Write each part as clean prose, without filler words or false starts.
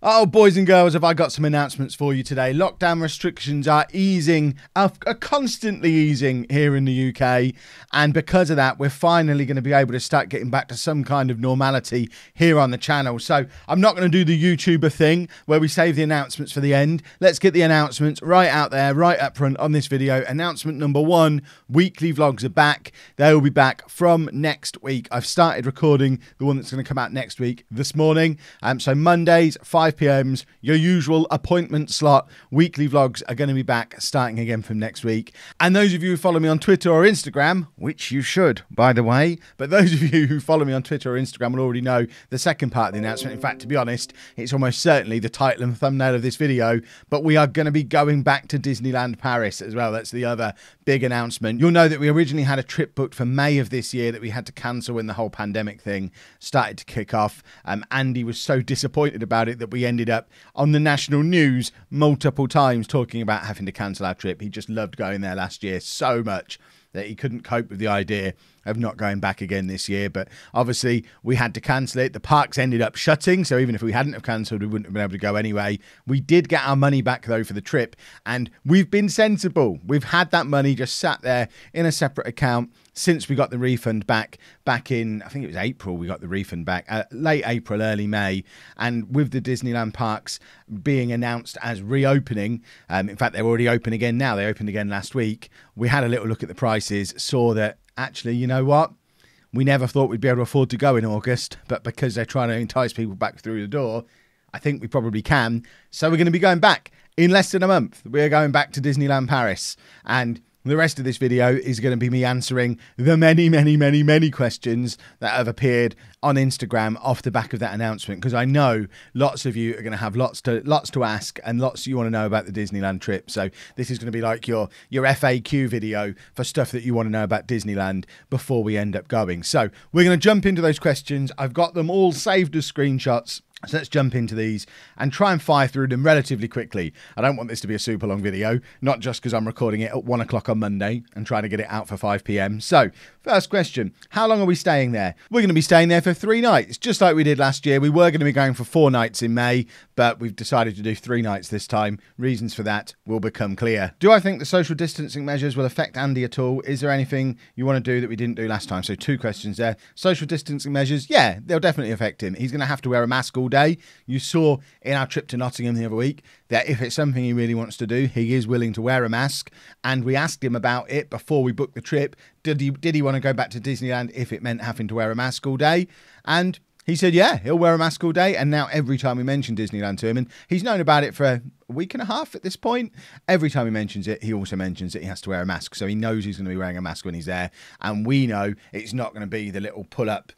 Oh, boys and girls, have I got some announcements for you today. Lockdown restrictions are easing, are constantly easing here in the UK. And because of that, we're finally going to be able to start getting back to some kind of normality here on the channel. So I'm not going to do the YouTuber thing where we save the announcements for the end. Let's get the announcements right out there, right up front on this video. Announcement number one, weekly vlogs are back. They will be back from next week. I've started recording the one that's going to come out next week this morning. So Mondays, 5 p.m, your usual appointment slot. Weekly vlogs are going to be back starting again from next week. And those of you who follow me on Twitter or Instagram, which you should, by the way, but those of you who follow me on Twitter or Instagram will already know the second part of the announcement. In fact, to be honest, it's almost certainly the title and thumbnail of this video, but we are going to be going back to Disneyland Paris as well. That's the other big announcement. You'll know that we originally had a trip booked for May of this year that we had to cancel when the whole pandemic thing started to kick off. Andy was so disappointed about it that we ended up on the national news multiple times talking about having to cancel our trip. He just loved going there last year so much that he couldn't cope with the idea of not going back again this year. But obviously we had to cancel it. The parks ended up shutting, so even if we hadn't have cancelled, we wouldn't have been able to go anyway. We did get our money back though for the trip, and we've been sensible. We've had that money just sat there in a separate account since we got the refund back in, I think it was April. We got the refund back late April, early May. And with the Disneyland parks being announced as reopening, in fact they're already open again now, they opened again last week, we had a little look at the prices, saw that actually, you know what, we never thought we'd be able to afford to go in August, but because they're trying to entice people back through the door, I think we probably can. So we're going to be going back in less than a month. We're going back to Disneyland Paris, and the rest of this video is going to be me answering the many questions that have appeared on Instagram off the back of that announcement, because I know lots of you are going to have lots to ask and lots you want to know about the Disneyland trip. So this is going to be like your FAQ video for stuff that you want to know about Disneyland before we end up going. So we're going to jump into those questions. I've got them all saved as screenshots. So let's jump into these and try and fire through them relatively quickly. I don't want this to be a super long video, not just because I'm recording it at 1 o'clock on Monday and trying to get it out for 5 p.m. So first question, how long are we staying there? We're going to be staying there for 3 nights, just like we did last year. We were going to be going for 4 nights in May, but we've decided to do 3 nights this time. Reasons for that will become clear. Do I think the social distancing measures will affect Andy at all? Is there anything you want to do that we didn't do last time? So 2 questions there. Social distancing measures, yeah, they'll definitely affect him. He's going to have to wear a mask all day. You saw in our trip to Nottingham the other week that if it's something he really wants to do, he is willing to wear a mask. And we asked him about it before we booked the trip. Did he want to go back to Disneyland if it meant having to wear a mask all day? And he said, yeah, he'll wear a mask all day. And now every time we mention Disneyland to him, and he's known about it for a week and a half at this point, every time he mentions it, he also mentions that he has to wear a mask. So he knows he's going to be wearing a mask when he's there. And we know it's not going to be the little pull-up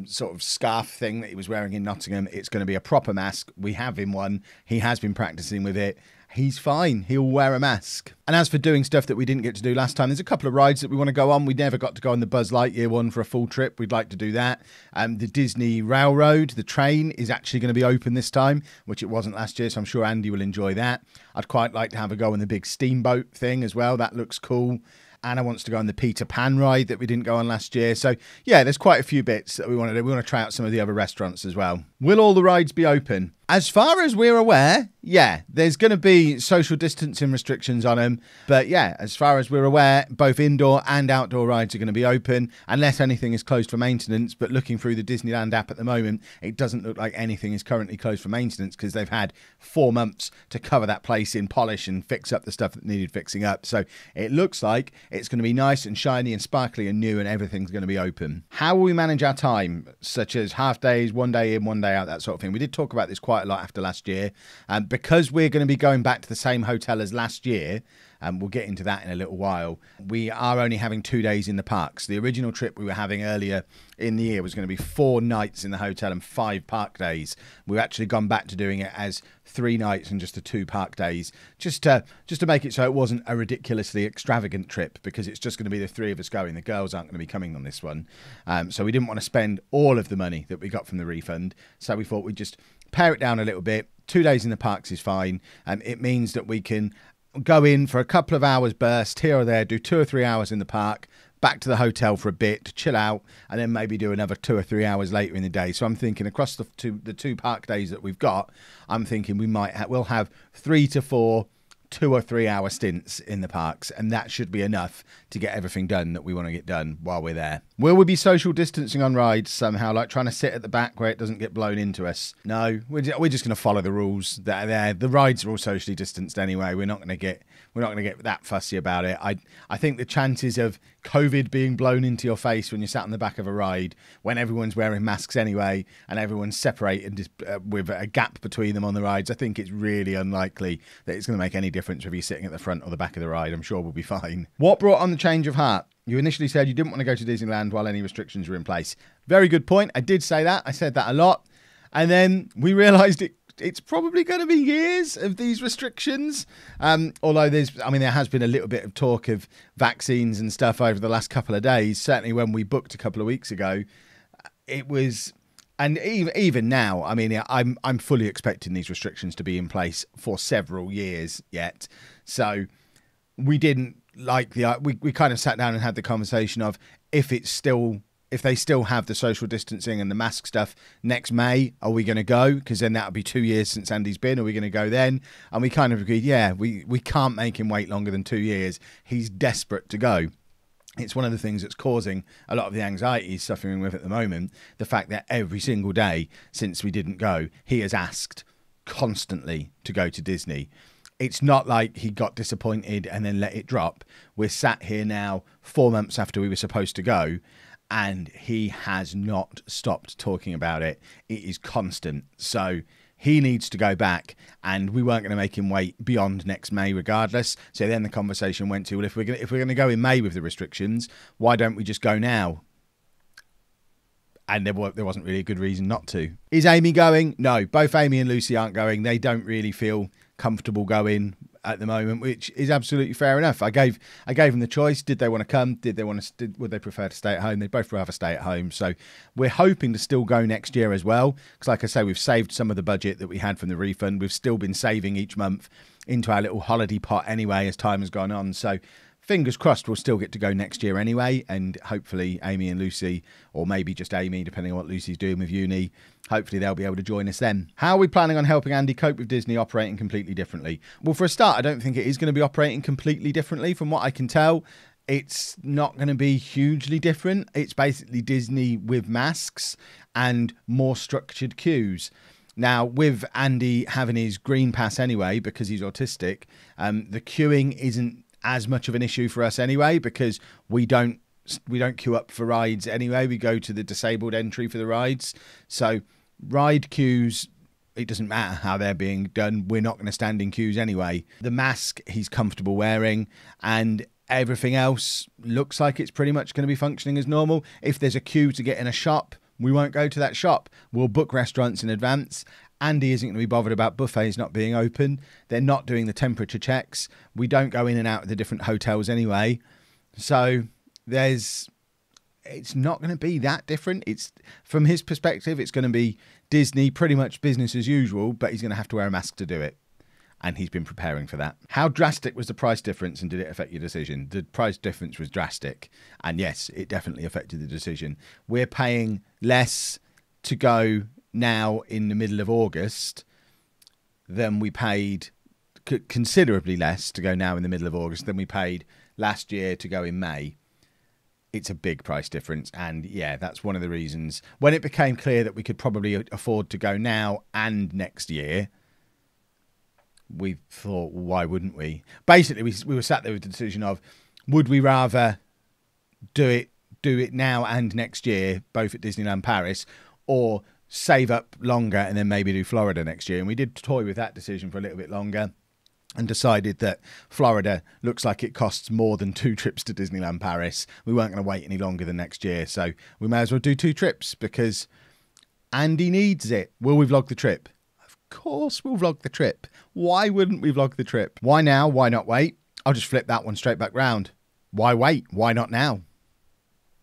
sort of scarf thing that he was wearing in Nottingham. It's going to be a proper mask. We have him one. He has been practicing with it. He's fine. He'll wear a mask. And as for doing stuff that we didn't get to do last time, there's a couple of rides that we want to go on. We never got to go on the Buzz Lightyear one for a full trip. We'd like to do that. The Disney Railroad, the train, is actually going to be open this time, which it wasn't last year, so I'm sure Andy will enjoy that. I'd quite like to have a go on the big steamboat thing as well. That looks cool. Anna wants to go on the Peter Pan ride that we didn't go on last year. So yeah, there's quite a few bits that we want to do. We want to try out some of the other restaurants as well. Will all the rides be open? As far as we're aware, yeah, there's going to be social distancing restrictions on them. But yeah, as far as we're aware, both indoor and outdoor rides are going to be open unless anything is closed for maintenance. But looking through the Disneyland app at the moment, it doesn't look like anything is currently closed for maintenance because they've had 4 months to cover that place in polish and fix up the stuff that needed fixing up. So it looks like it's going to be nice and shiny and sparkly and new, and everything's going to be open. How will we manage our time, such as half days, 1 day in, 1 day out, that sort of thing? We did talk about this quite a lot after last year. Because we're going to be going back to the same hotel as last year, we'll get into that in a little while, we are only having 2 days in the parks. The original trip we were having earlier in the year was going to be 4 nights in the hotel and 5 park days. We've actually gone back to doing it as 3 nights and just the 2 park days, just to make it so it wasn't a ridiculously extravagant trip, because it's just going to be the 3 of us going. The girls aren't going to be coming on this one. So we didn't want to spend all of the money that we got from the refund. So we thought we'd just pare it down a little bit. 2 days in the parks is fine. It means that we can go in for a couple of hours burst here or there, do 2 or 3 hours in the park, back to the hotel for a bit to chill out, and then maybe do another 2 or 3 hours later in the day. So I'm thinking across the two park days that we've got, I'm thinking we'll have 3 to 4 2 or 3 hour stints in the parks, and that should be enough to get everything done that we want to get done while we're there. Will we be social distancing on rides somehow, like trying to sit at the back where it doesn't get blown into us? No, we're just going to follow the rules that are there. The rides are all socially distanced anyway. We're not going to get that fussy about it. I think the chances of COVID being blown into your face when you're sat on the back of a ride, when everyone's wearing masks anyway and everyone's separated with a gap between them on the rides, I think it's really unlikely that it's going to make any difference whether you're sitting at the front or the back of the ride. I'm sure we'll be fine. What brought on the change of heart? You initially said you didn't want to go to Disneyland while any restrictions were in place. Very good point. I did say that. I said that a lot. And then we realised it's probably going to be years of these restrictions. Although there has been a little bit of talk of vaccines and stuff over the last couple of days. Certainly when we booked a couple of weeks ago, it was, and even now, I mean, I'm fully expecting these restrictions to be in place for several years yet. So we didn't like we kind of sat down and had the conversation of if they still have the social distancing and the mask stuff next May, are we going to go? Because then that'll be 2 years since Andy's been. Are we going to go then? And we kind of agreed, yeah, we can't make him wait longer than 2 years. He's desperate to go. It's one of the things that's causing a lot of the anxiety he's suffering with at the moment. The fact that every single day since we didn't go, he has asked constantly to go to Disney. It's not like he got disappointed and then let it drop. We're sat here now 4 months after we were supposed to go, and he has not stopped talking about it. It is constant. So he needs to go back, and we weren't going to make him wait beyond next May regardless. So then the conversation went to, well, if we're going to go in May with the restrictions, why don't we just go now? And there wasn't really a good reason not to. Is Amy going? No, both Amy and Lucy aren't going. They don't really feel comfortable going at the moment, which is absolutely fair enough. I gave them the choice. Did they want to come? Would they prefer to stay at home? They'd both rather stay at home. So we're hoping to still go next year as well. Because like I say, we've saved some of the budget that we had from the refund. We've still been saving each month into our little holiday pot anyway as time has gone on. So fingers crossed we'll still get to go next year anyway, and hopefully Amy and Lucy, or maybe just Amy, depending on what Lucy's doing with uni, hopefully they'll be able to join us then. How are we planning on helping Andy cope with Disney operating completely differently? Well, for a start, I don't think it is going to be operating completely differently. From what I can tell, it's not going to be hugely different. It's basically Disney with masks and more structured queues. Now, with Andy having his green pass anyway, because he's autistic, the queuing isn't as much of an issue for us anyway, because we don't queue up for rides anyway. We go to the disabled entry for the rides. So ride queues, it doesn't matter how they're being done. We're not going to stand in queues anyway. The mask he's comfortable wearing, and everything else looks like it's pretty much going to be functioning as normal. If there's a queue to get in a shop, we won't go to that shop. We'll book restaurants in advance. Andy isn't going to be bothered about buffets not being open. They're not doing the temperature checks. We don't go in and out of the different hotels anyway. So it's not going to be that different. It's, from his perspective, it's going to be Disney, pretty much business as usual, but he's going to have to wear a mask to do it. And he's been preparing for that. How drastic was the price difference, and did it affect your decision? The price difference was drastic. And yes, it definitely affected the decision. We're paying less to go now in the middle of August than we paid, considerably less to go now in the middle of August than we paid last year to go in May. It's a big price difference. And yeah, that's one of the reasons when it became clear that we could probably afford to go now and next year, we thought, well, why wouldn't we? Basically, we were sat there with the decision of, would we rather do it now and next year, both at Disneyland Paris, or save up longer and then maybe do Florida next year? And we did toy with that decision for a little bit longer and decided that Florida looks like it costs more than 2 trips to Disneyland Paris. We weren't going to wait any longer than next year, so we may as well do 2 trips because Andy needs it. Will we vlog the trip? Of course we'll vlog the trip. Why wouldn't we vlog the trip? Why now? Why not wait? I'll just flip that one straight back round. Why wait? Why not now?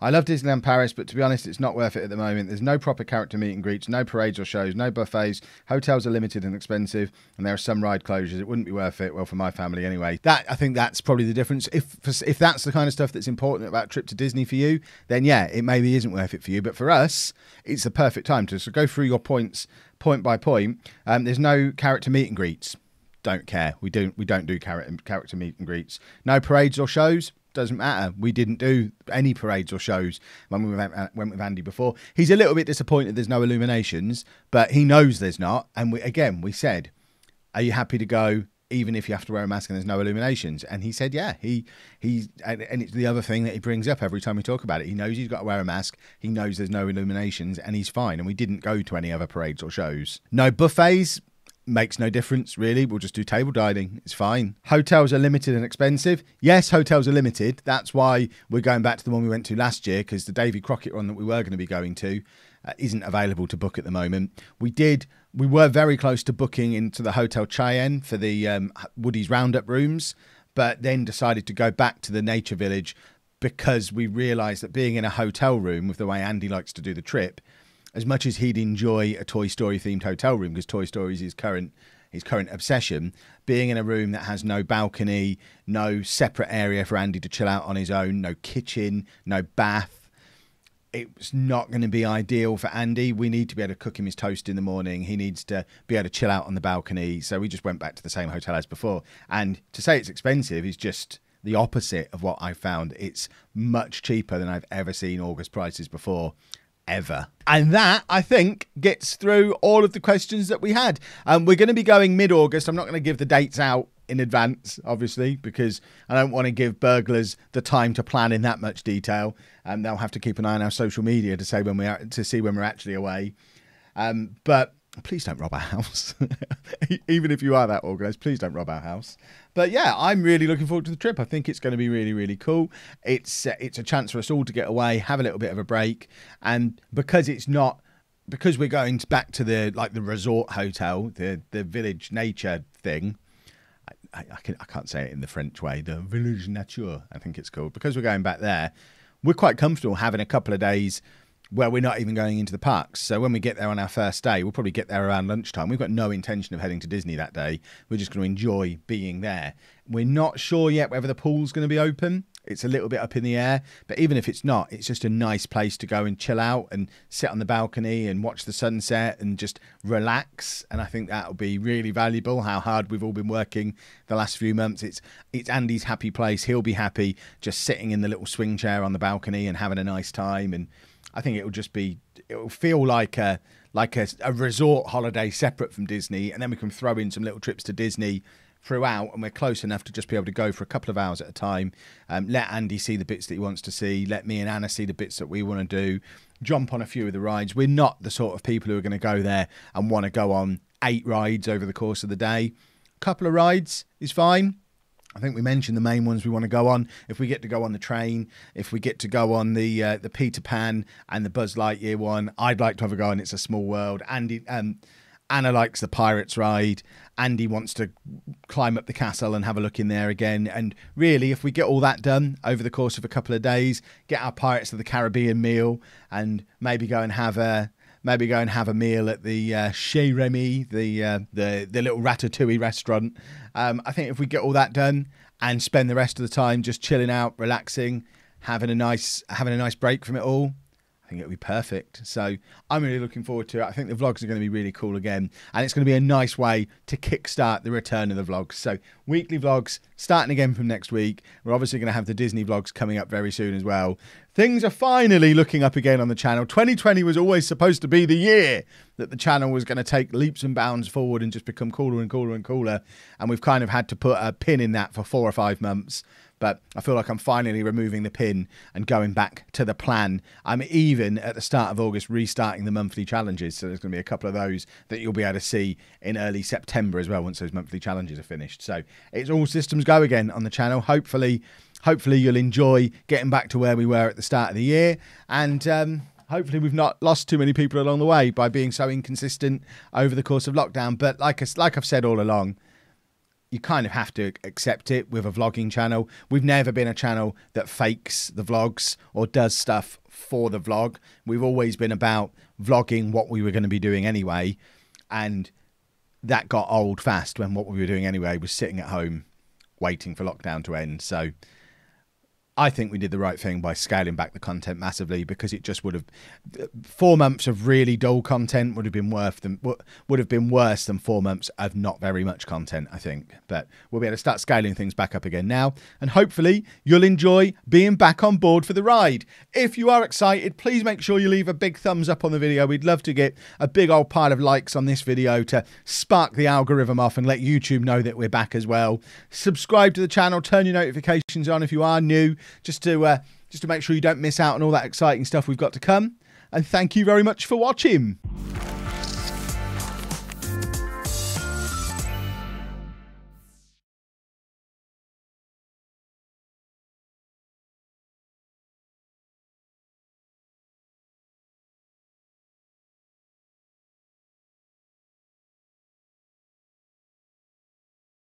I love Disneyland Paris, but to be honest, it's not worth it at the moment. There's no proper character meet and greets, no parades or shows, no buffets. Hotels are limited and expensive, and there are some ride closures. It wouldn't be worth it, well, for my family anyway. I think that's probably the difference. If that's the kind of stuff that's important about a trip to Disney for you, then yeah, it maybe isn't worth it for you. But for us, it's the perfect time to go through your points point by point. There's no character meet and greets. Don't care. We don't do character meet and greets. No parades or shows. Doesn't matter. We didn't do any parades or shows when we went with Andy before. He's a little bit disappointed there's no illuminations, but he knows there's not. And we said, are you happy to go even if you have to wear a mask and there's no illuminations? And he said, yeah. And it's the other thing that he brings up every time we talk about it. He knows he's got to wear a mask. He knows there's no illuminations, and he's fine. And we didn't go to any other parades or shows. No buffets. Makes no difference, really. We'll just do table dining. It's fine. Hotels are limited and expensive. Yes, hotels are limited. That's why we're going back to the one we went to last year, because the Davy Crockett one that we were going to be going to isn't available to book at the moment. We were very close to booking into the Hotel Cheyenne for the Woody's Roundup rooms, but then decided to go back to the Nature Village because we realised that being in a hotel room, with the way Andy likes to do the trip, as much as he'd enjoy a Toy Story themed hotel room, because Toy Story is his current obsession, being in a room that has no balcony, no separate area for Andy to chill out on his own, no kitchen, no bath, it's not going to be ideal for Andy. We need to be able to cook him his toast in the morning. He needs to be able to chill out on the balcony. So we just went back to the same hotel as before. And to say it's expensive is just the opposite of what I found. It's much cheaper than I've ever seen August prices before. Ever. And that, I think, gets through all of the questions that we had. We're going to be going mid-August. I'm not going to give the dates out in advance, obviously, because I don't want to give burglars the time to plan in that much detail. They'll have to keep an eye on our social media to see when we're actually away. But please don't rob our house. Even if you are that organised, please don't rob our house. But yeah, I'm really looking forward to the trip. I think it's going to be really, really cool. It's a chance for us all to get away, have a little bit of a break. And because we're going back to the resort hotel, the village nature thing, I can't say it in the French way, the village nature, I think it's called. Because we're going back there, we're quite comfortable having a couple of days where we're not even going into the parks. So when we get there on our first day, we'll probably get there around lunchtime. We've got no intention of heading to Disney that day. We're just going to enjoy being there. We're not sure yet whether the pool's going to be open. It's a little bit up in the air. But even if it's not, it's just a nice place to go and chill out and sit on the balcony and watch the sunset and just relax. And I think that'll be really valuable, how hard we've all been working the last few months. It's Andy's happy place. He'll be happy just sitting in the little swing chair on the balcony and having a nice time. And I think it'll feel like a resort holiday separate from Disney, and then we can throw in some little trips to Disney throughout, and we're close enough to just be able to go for a couple of hours at a time. Let Andy see the bits that he wants to see. Let me and Anna see the bits that we want to do. Jump on a few of the rides. We're not the sort of people who are going to go there and want to go on 8 rides over the course of the day. A couple of rides is fine. I think we mentioned the main ones we want to go on. If we get to go on the train, if we get to go on the Peter Pan and the Buzz Lightyear one, I'd like to have a go on It's a Small World. Anna likes the Pirates ride. Andy wants to climb up the castle and have a look in there again. And really, if we get all that done over the course of a couple of days, get our Pirates of the Caribbean meal, and maybe go and have a meal at the Chez Remy, the little ratatouille restaurant. I think if we get all that done and spend the rest of the time just chilling out, relaxing, having a nice break from it all, I think it'll be perfect. So I'm really looking forward to it. I think the vlogs are going to be really cool again, and it's going to be a nice way to kickstart the return of the vlogs. So weekly vlogs starting again from next week. We're obviously going to have the Disney vlogs coming up very soon as well. Things are finally looking up again on the channel. 2020 was always supposed to be the year that the channel was going to take leaps and bounds forward and just become cooler and cooler and cooler. And we've kind of had to put a pin in that for 4 or 5 months. But I feel like I'm finally removing the pin and going back to the plan. I'm even at the start of August restarting the monthly challenges. So there's going to be a couple of those that you'll be able to see in early September as well, once those monthly challenges are finished. So it's all systems go again on the channel. Hopefully you'll enjoy getting back to where we were at the start of the year. And hopefully we've not lost too many people along the way by being so inconsistent over the course of lockdown. But like I've said all along, you kind of have to accept it with a vlogging channel. We've never been a channel that fakes the vlogs or does stuff for the vlog. We've always been about vlogging what we were going to be doing anyway. And that got old fast when what we were doing anyway was sitting at home waiting for lockdown to end. So I think we did the right thing by scaling back the content massively, because it just would have 4 months of really dull content would have been worse than 4 months of not very much content, I think. But we'll be able to start scaling things back up again now, and hopefully you'll enjoy being back on board for the ride. If you are excited, please make sure you leave a big thumbs up on the video. We'd love to get a big old pile of likes on this video to spark the algorithm off and let YouTube know that we're back as well. Subscribe to the channel, turn your notifications on if you are new, just to make sure you don't miss out on all that exciting stuff we've got to come. And thank you very much for watching.